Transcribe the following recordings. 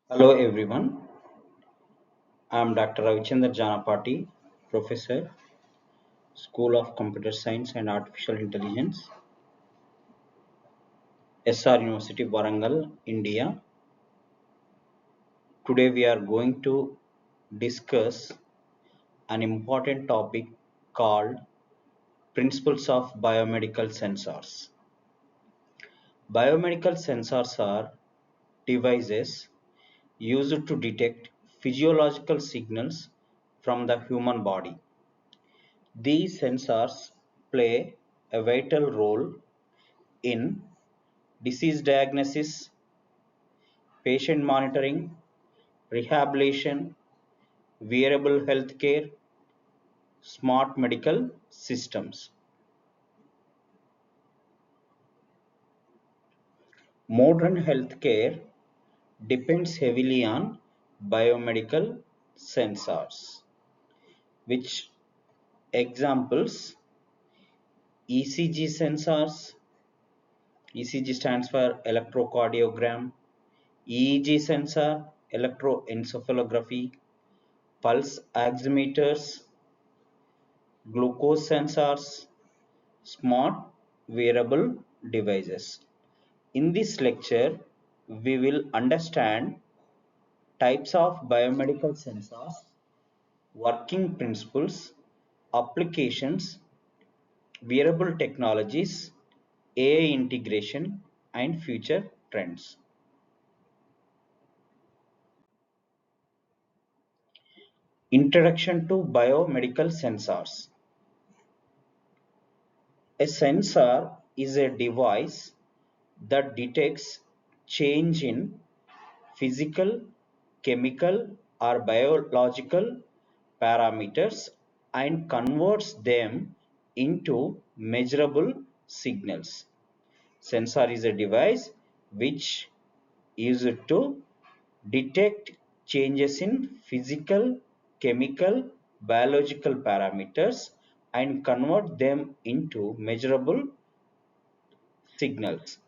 Hello everyone, I am Dr. Ravichandra Janapati, Professor, School of Computer Science and Artificial Intelligence, SR University, Warangal, India. Today we are going to discuss an important topic called Principles of Biomedical Sensors. Biomedical sensors are devices used to detect physiological signals from the human body. These sensors play a vital role in disease diagnosis, patient monitoring, rehabilitation, wearable healthcare, smart medical systems. Modern healthcare depends heavily on biomedical sensors, which examples ECG sensors. ECG stands for electrocardiogram, EEG sensor, electroencephalography, pulse oximeters, glucose sensors, smart wearable devices. In this lecture, we will understand types of biomedical sensors, working principles, applications, wearable technologies, AI integration, and future trends. Introduction to biomedical sensors. A sensor is a device that detects change in physical, chemical, or biological parameters and converts them into measurable signals. Sensor is a device which is used to detect changes in physical, chemical, biological parameters and convert them into measurable signals.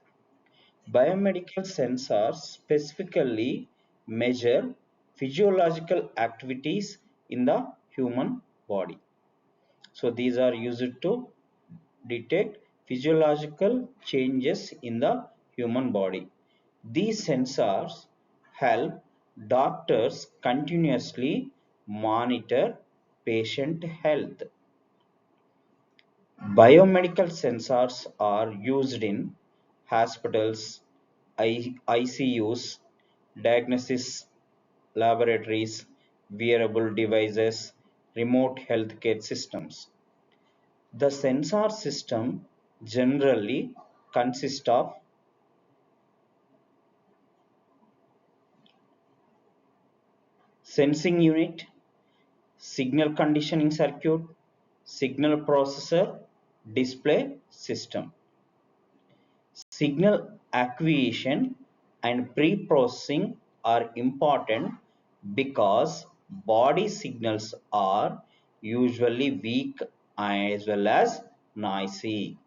Biomedical sensors specifically measure physiological activities in the human body. So these are used to detect physiological changes in the human body. These sensors help doctors continuously monitor patient health. Biomedical sensors are used in hospitals, ICUs, diagnosis laboratories, wearable devices, remote healthcare systems. The sensor system generally consists of sensing unit, signal conditioning circuit, signal processor, display system. Signal acquisition and pre-processing are important because body signals are usually weak as well as noisy.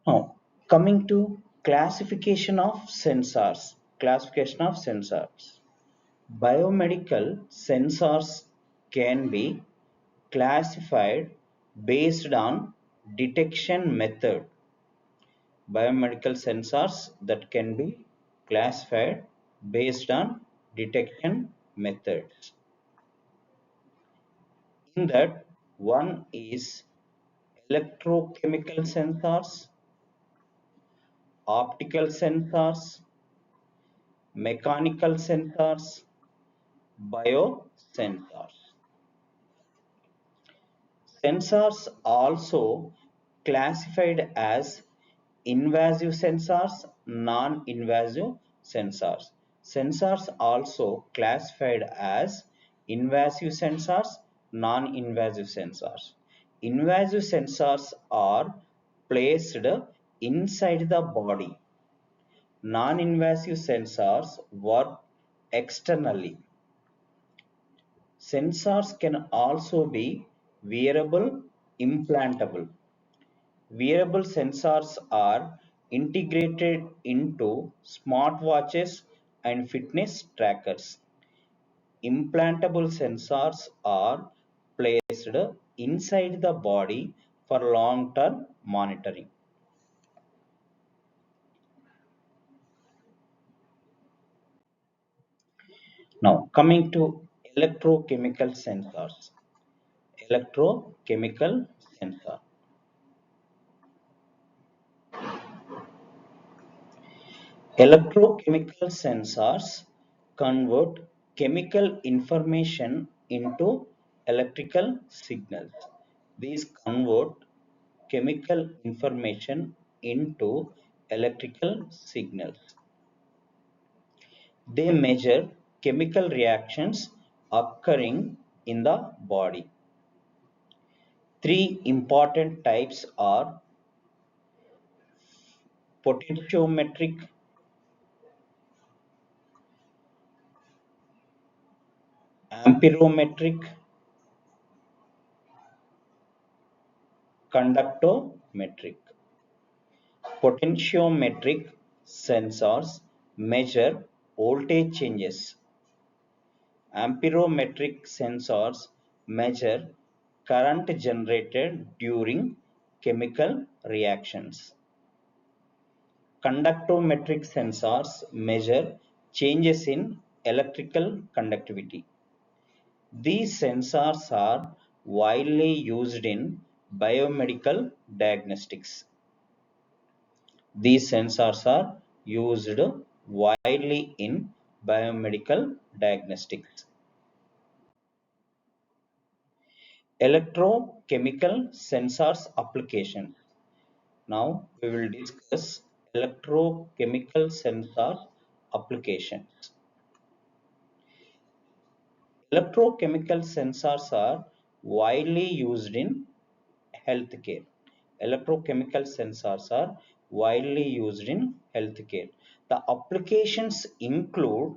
Now, coming to classification of sensors. Classification of sensors. Biomedical sensors can be classified based on detection method. Biomedical sensors that can be classified based on detection methods. In that, one is electrochemical sensors, optical sensors, mechanical sensors, biosensors. Sensors also classified as invasive sensors, non-invasive sensors. Sensors also classified as invasive sensors, non-invasive sensors. Invasive sensors are placed inside the body. Non-invasive sensors work externally. Sensors can also be wearable, implantable. Wearable sensors are integrated into smartwatches and fitness trackers. Implantable sensors are placed inside the body for long-term monitoring. Now, coming to electrochemical sensors. Electrochemical sensor. Electrochemical sensors convert chemical information into electrical signals. These convert chemical information into electrical signals. They measure chemical reactions occurring in the body. Three important types are potentiometric, amperometric, conductometric. Potentiometric sensors measure voltage changes. Amperometric sensors measure current generated during chemical reactions. Conductometric sensors measure changes in electrical conductivity. These sensors are widely used in biomedical diagnostics. These sensors are used widely in biomedical diagnostics. Electrochemical sensors application. Now we will discuss electrochemical sensor applications. Electrochemical sensors are widely used in healthcare. Electrochemical sensors are widely used in healthcare. The applications include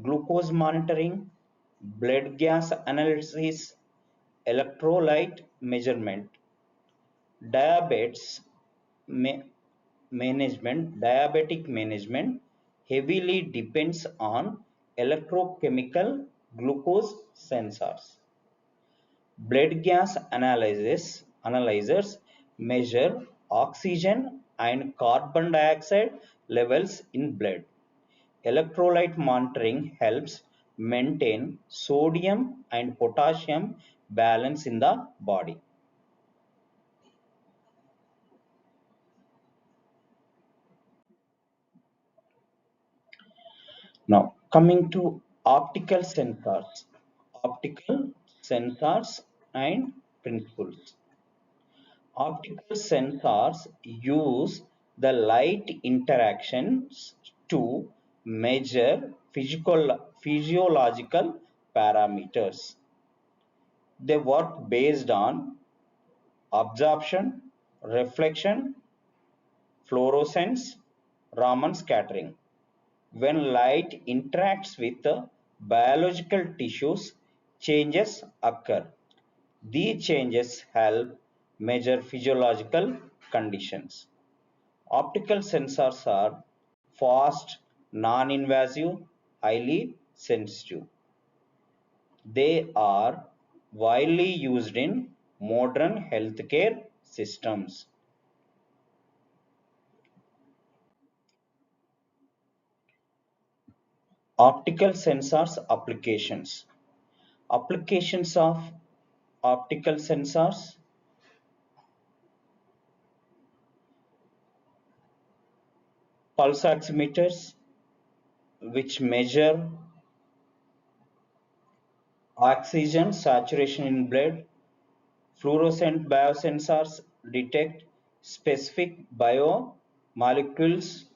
glucose monitoring, blood gas analysis, electrolyte measurement, diabetes ma- diabetic management heavily depends on electrochemical glucose sensors. Blood gas analyzers measure oxygen and carbon dioxide levels in blood. Electrolyte monitoring helps maintain sodium and potassium balance in the body. Now, coming to optical sensors. Optical sensors and principles. Optical sensors use the light interactions to measure physiological parameters. They work based on absorption, reflection, fluorescence, Raman scattering. When light interacts with biological tissues, changes occur. These changes help measure physiological conditions. Optical sensors are fast, non-invasive, highly sensitive. They are widely used in modern healthcare systems. Optical sensors applications. Applications of optical sensors: pulse oximeters, which measure oxygen saturation in blood; fluorescent biosensors detect specific biomolecules;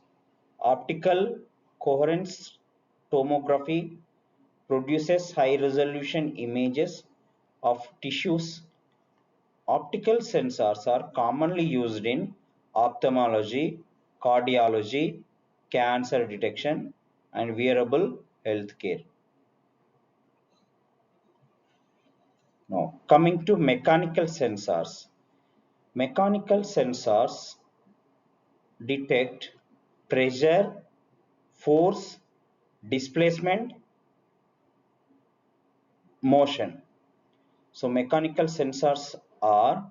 optical coherence tomography produces high resolution images of tissues. Optical sensors are commonly used in ophthalmology, cardiology, cancer detection, and wearable healthcare. Now, coming to mechanical sensors. Mechanical sensors detect pressure, force, displacement, motion. So mechanical sensors are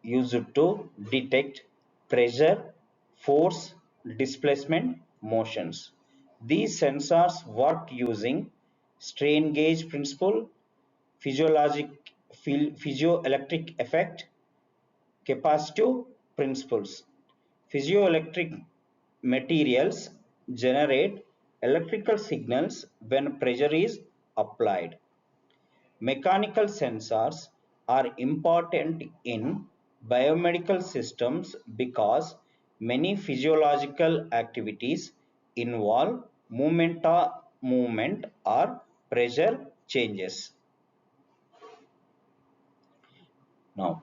used to detect pressure, force, displacement, motions. These sensors work using strain gauge principle, physioelectric effect, capacitive principles. Physioelectric materials generate electrical signals when pressure is applied. Mechanical sensors are important in biomedical systems because many physiological activities involve movement or pressure changes. Now,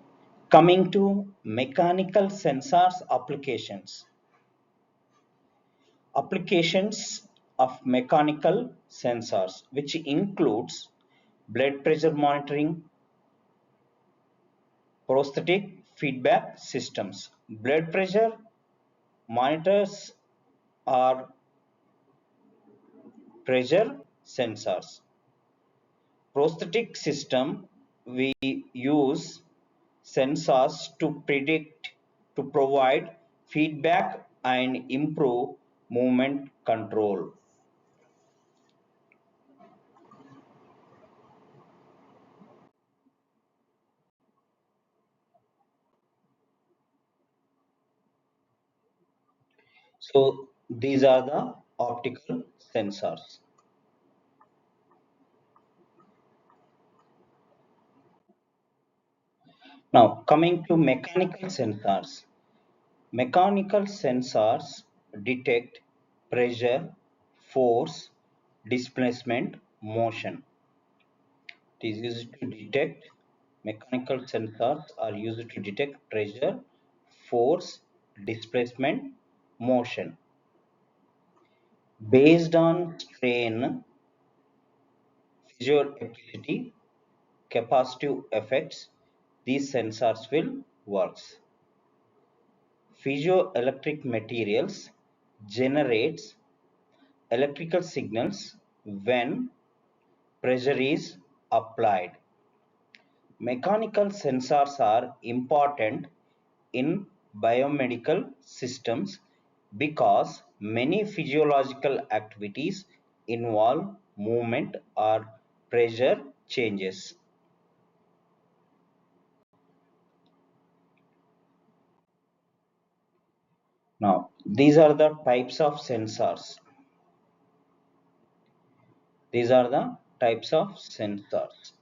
coming to mechanical sensors applications. Applications of mechanical sensors, which includes blood pressure monitoring, prosthetic feedback systems. Blood pressure monitors are pressure sensors. Prosthetic system, we use sensors to predict, to provide feedback and improve movement control. So these are the optical sensors. Now coming to mechanical sensors. Mechanical sensors detect pressure, force, displacement, motion. It is used to detect Mechanical sensors are used to detect pressure, force, displacement, motion. Based on strain, physioactivity, capacitive effects, these sensors will work. Physioelectric materials generates electrical signals when pressure is applied. Mechanical sensors are important in biomedical systems because many physiological activities involve movement or pressure changes. Now, these are the types of sensors. These are the types of sensors.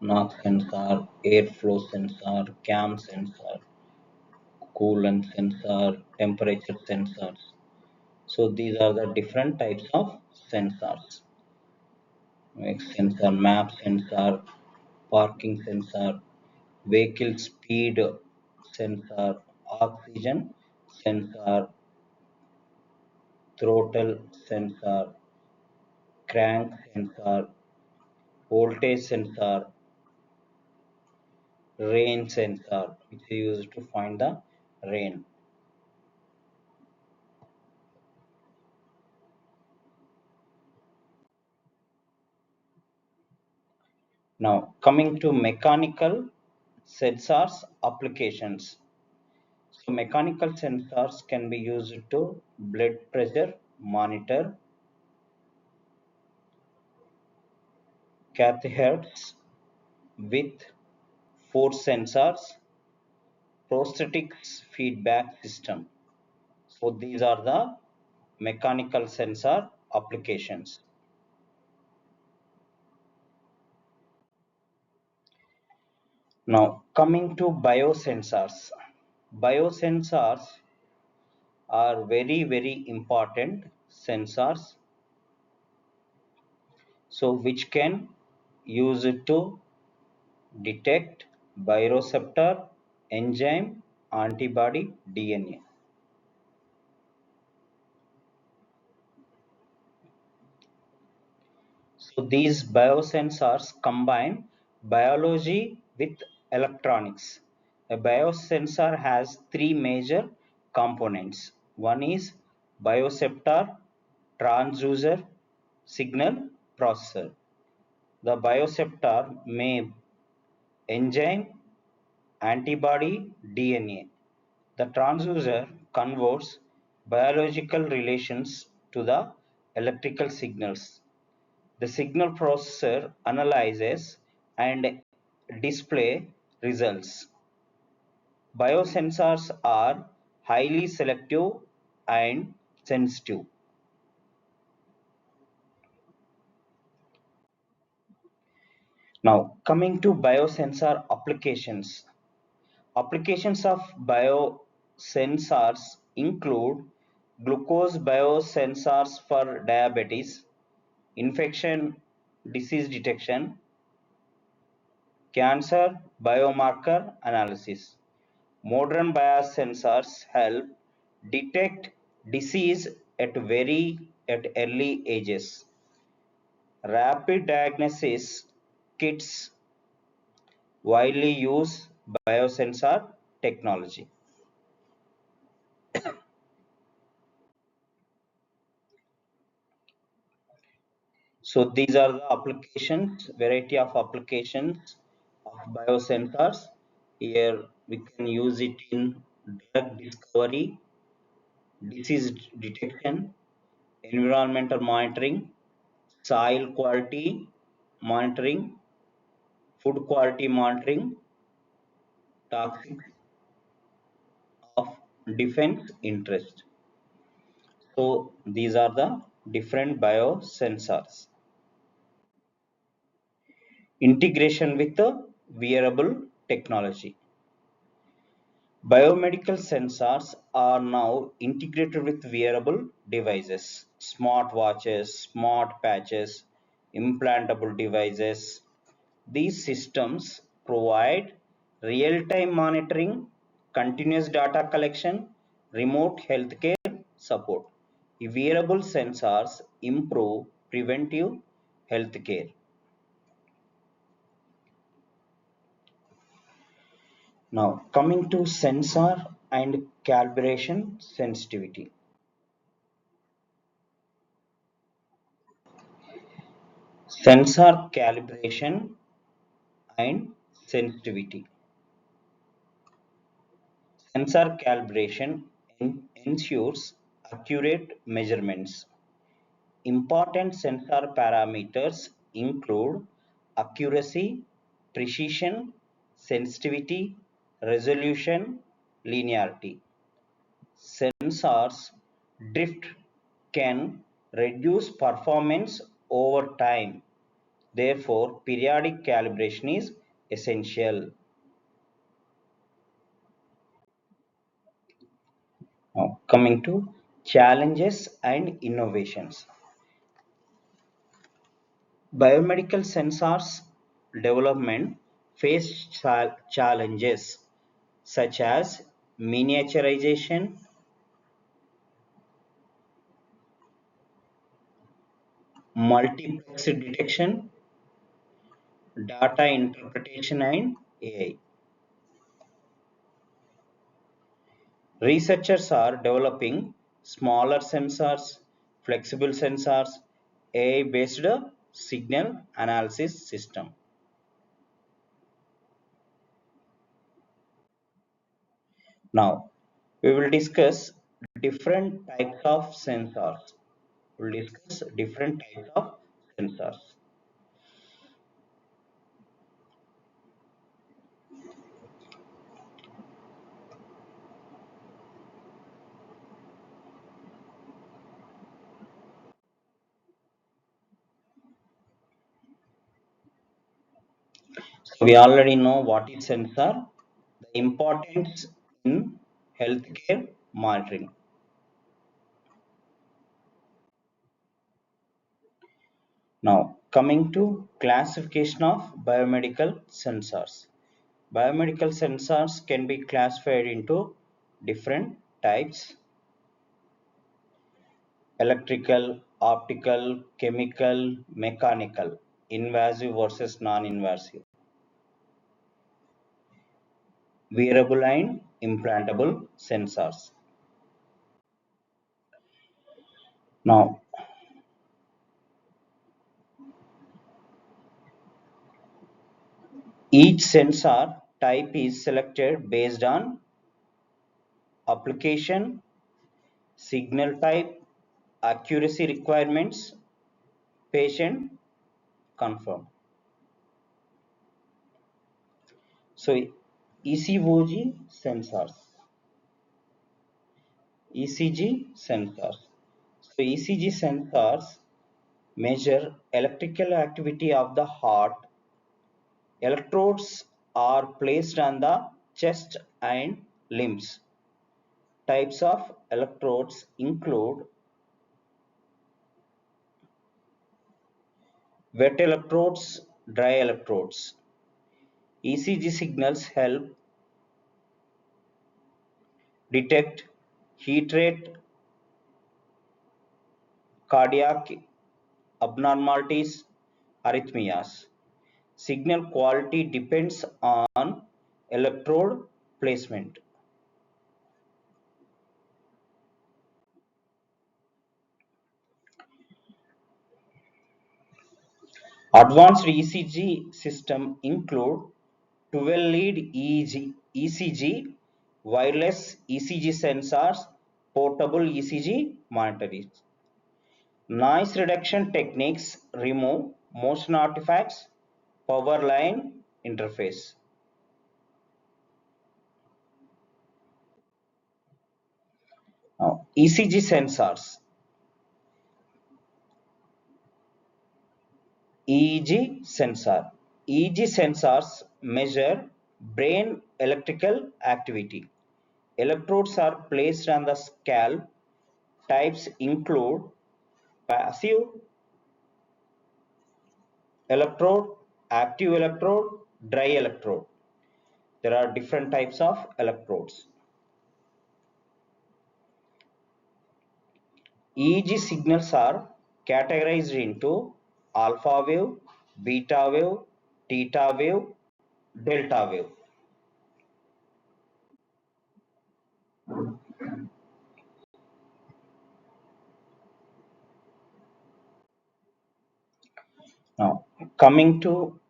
NOx sensor, airflow sensor, cam sensor, coolant sensor, temperature sensors. So these are the different types of sensors. Like sensor, map sensor, parking sensor, vehicle speed sensor, oxygen sensor, throttle sensor, crank sensor, voltage sensor, rain sensor, which is used to find the rain. Now coming to mechanical sensors applications. So mechanical sensors can be used to blood pressure monitor, catheters with force sensors, prosthetics feedback system. So these are the mechanical sensor applications. Now coming to biosensors. Biosensors are very important sensors, so which can use it to detect bioreceptor, enzyme, antibody, DNA. So These biosensors combine biology with electronics. A biosensor has three major components. One is bioceptor, transducer, signal processor. The bioceptor may enzyme, antibody, DNA. The transducer converts biological relations to the electrical signals. The signal processor analyzes and display results. Biosensors are highly selective and sensitive. Now, coming to biosensor applications. Applications of biosensors include glucose biosensors for diabetes, infection disease detection, cancer biomarker analysis. Modern biosensors help detect disease at early ages. Rapid diagnosis kits widely use biosensor technology. So these are the applications, variety of applications of biosensors. Here we can use it in drug discovery, disease detection, environmental monitoring, soil quality monitoring, food quality monitoring, toxic of defense interest. So these are the different biosensors. Integration with the wearable technology. Biomedical sensors are now integrated with wearable devices, smart watches, smart patches, implantable devices. These systems provide real-time monitoring, continuous data collection, remote healthcare support. Wearable sensors improve preventive healthcare. Now, coming to sensor and calibration sensitivity. Sensor calibration and sensitivity. Sensor calibration ensures accurate measurements. Important sensor parameters include accuracy, precision, sensitivity, resolution, linearity. Sensors drift can reduce performance over time. Therefore, periodic calibration is essential. Now, coming to challenges and innovations. Biomedical sensors development face challenges such as miniaturization, multiplex detection, data interpretation, and AI. Researchers are developing smaller sensors, flexible sensors, AI-based signal analysis system. Now, we will discuss different types of sensors. We will discuss different types of sensors. So we already know what is sensor, the importance in healthcare monitoring. Now, coming to classification of biomedical sensors. Biomedical sensors can be classified into different types: electrical, optical, chemical, mechanical, invasive versus non-invasive, wearable and implantable sensors. Now, each sensor type is selected based on application, signal type, accuracy requirements, patient confirm. So ECOG sensors, ECG sensors. So ECG sensors measure electrical activity of the heart. Electrodes are placed on the chest and limbs. Types of electrodes include wet electrodes, dry electrodes. ECG signals help detect heat rate, cardiac abnormalities, arrhythmias. Signal quality depends on electrode placement. Advanced ECG system include 12-lead ECG, wireless ECG sensors, portable ECG monitors. Noise reduction techniques remove motion artifacts, power line interface. Now, ECG sensors. EEG sensor. EEG sensors measure brain electrical activity. Electrodes are placed on the scalp. Types include passive electrode, active electrode, dry electrode. There are different types of electrodes. EEG signals are categorized into alpha wave, beta wave, theta wave, delta wave. Now, coming to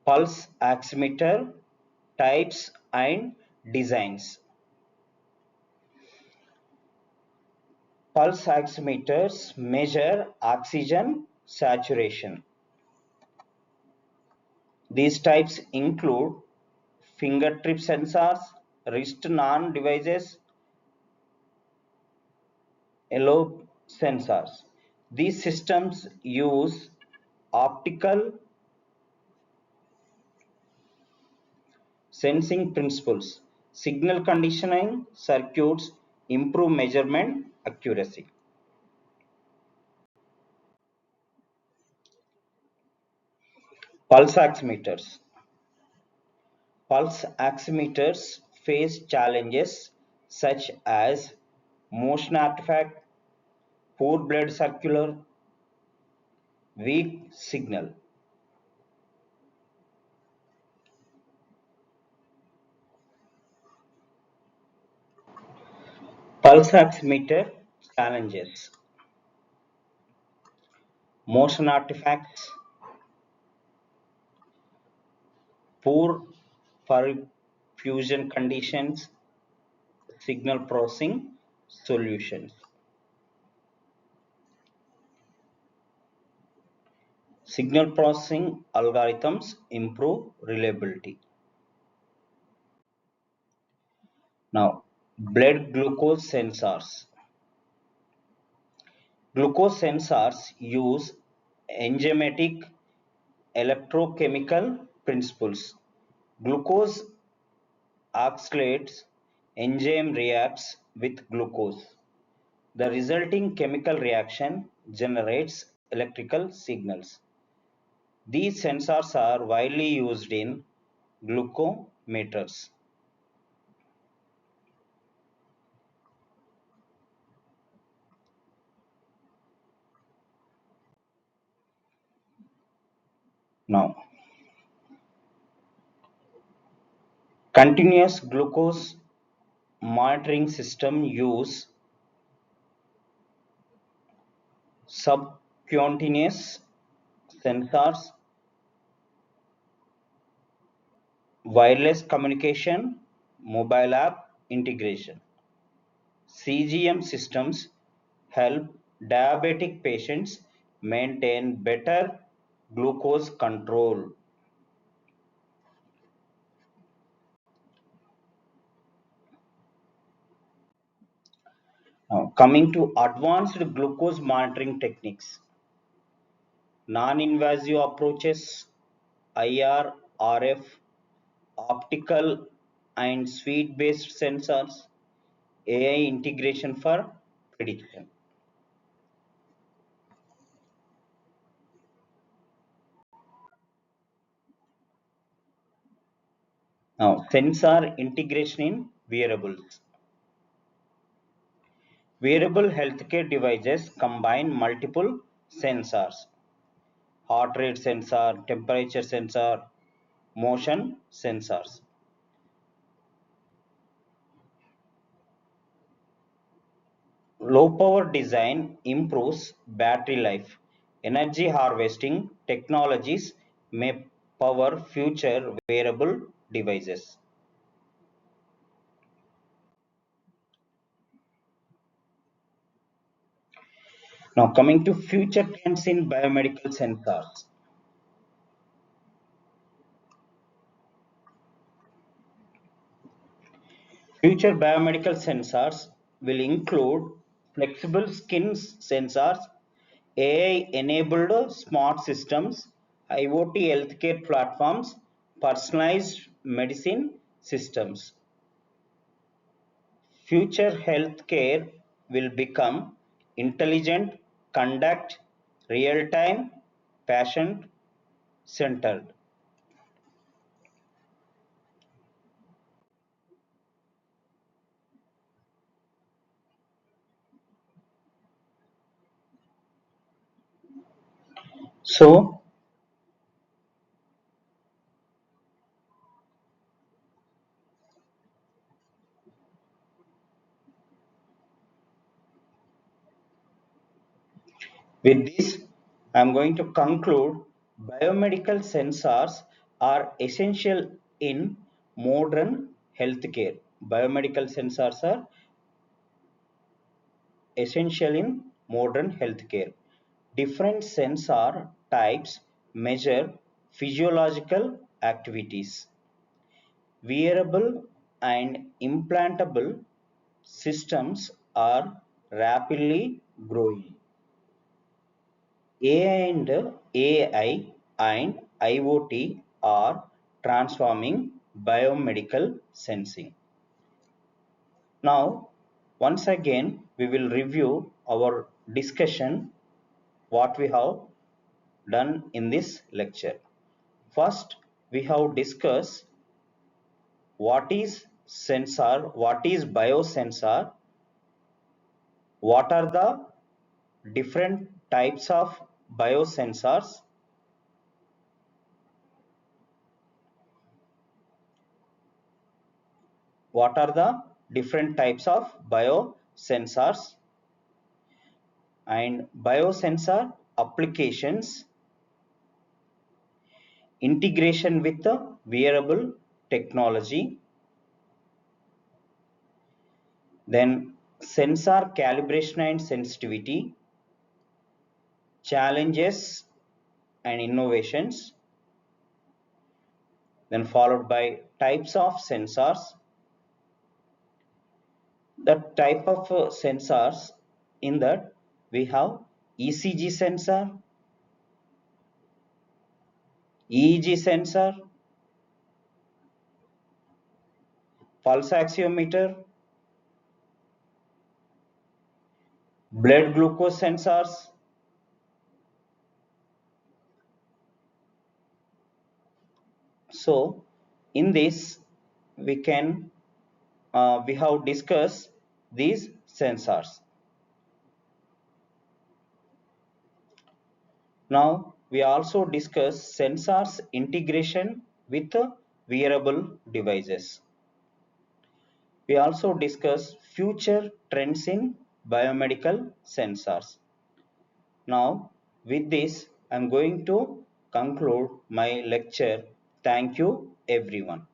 pulse oximeter types and designs. Pulse oximeters measure oxygen saturation. These types include fingertip sensors, wrist non-devices, elobe sensors. These systems use optical sensing principles. Signal conditioning circuits improve measurement accuracy. Pulse oximeters. Pulse oximeters face challenges such as motion artifact, poor blood circular, weak signal. Pulse oximeter challenges: motion artifacts, poor perfusion conditions, signal processing solutions. Signal processing algorithms improve reliability. Now, blood glucose sensors. Glucose sensors use enzymatic electrochemical principles. Glucose oxalates, enzyme reacts with glucose. The resulting chemical reaction generates electrical signals. These sensors are widely used in glucometers. Now, continuous glucose monitoring system use subcutaneous sensors, wireless communication, mobile app integration. CGM systems help diabetic patients maintain better glucose control. Now, coming to advanced glucose monitoring techniques, non-invasive approaches, IR, RF, optical and suite-based sensors, AI integration for prediction. Now, sensor integration in wearables. Wearable healthcare devices combine multiple sensors: heart rate sensor, temperature sensor, motion sensors. Low power design improves battery life. Energy harvesting technologies may power future wearable devices. Now, coming to future trends in biomedical sensors. Future biomedical sensors will include flexible skin sensors, AI-enabled smart systems, IoT healthcare platforms, personalized medicine systems. Future healthcare will become intelligent, conduct, real-time, patient-centered. So, with this, I am going to conclude biomedical sensors are essential in modern healthcare. Biomedical sensors are essential in modern healthcare. Different sensor types measure physiological activities. Wearable and implantable systems are rapidly growing. AI and IoT are transforming biomedical sensing. Now, once again, we will review our discussion, what we have done in this lecture. First, we have discussed what is sensor, what is biosensor, what are the different types of biosensors, what are the different types of biosensors and biosensor applications, integration with the wearable technology, then sensor calibration and sensitivity, challenges and innovations, then followed by types of sensors. The type of sensors, in that we have ECG sensor, EEG sensor, pulse oximeter, blood glucose sensors. So in this we have discussed these sensors. Now We also discuss sensors integration with wearable devices. We also discuss future trends in biomedical sensors. Now, with this, I am going to conclude my lecture. Thank you, everyone.